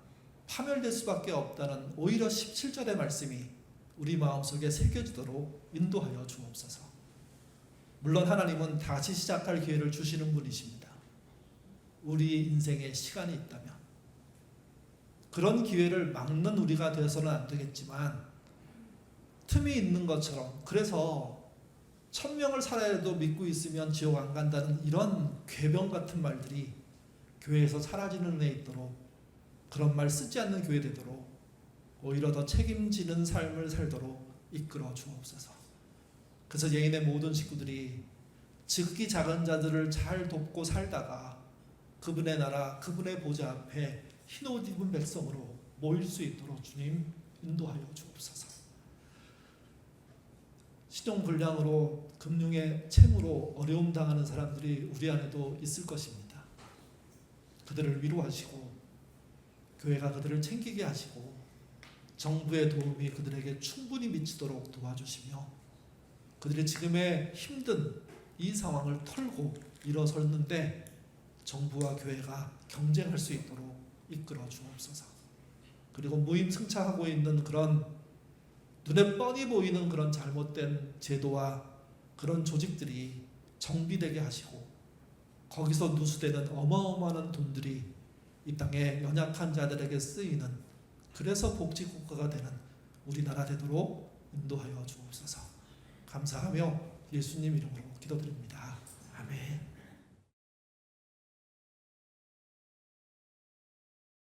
파멸될 수밖에 없다는 오히려 17절의 말씀이 우리 마음속에 새겨지도록 인도하여 주옵소서. 물론 하나님은 다시 시작할 기회를 주시는 분이십니다. 우리 인생에 시간이 있다면 그런 기회를 막는 우리가 되어서는 안 되겠지만 틈이 있는 것처럼, 그래서 1000명을 살아야 해도 믿고 있으면 지옥 안 간다는 이런 궤변 같은 말들이 교회에서 사라지는 애 있도록, 그런 말 쓰지 않는 교회 되도록 오히려 더 책임지는 삶을 살도록 이끌어 주옵소서. 그래서 예인의 모든 식구들이 지극히 작은 자들을 잘 돕고 살다가 그분의 나라, 그분의 보좌 앞에 흰옷 입은 백성으로 모일 수 있도록 주님 인도하여 주옵소서. 신용불량으로 금융의 채무로 어려움 당하는 사람들이 우리 안에도 있을 것입니다. 그들을 위로하시고 교회가 그들을 챙기게 하시고 정부의 도움이 그들에게 충분히 미치도록 도와주시며 그들이 지금의 힘든 이 상황을 털고 일어섰는데 정부와 교회가 경쟁할 수 있도록 이끌어 주옵소서. 그리고 무임승차하고 있는 그런 눈에 뻔히 보이는 그런 잘못된 제도와 그런 조직들이 정비되게 하시고 거기서 누수되는 어마어마한 돈들이 이 땅에 연약한 자들에게 쓰이는, 그래서 복지국가가 되는 우리나라 되도록 인도하여 주옵소서. 감사하며 예수님 이름으로 기도드립니다.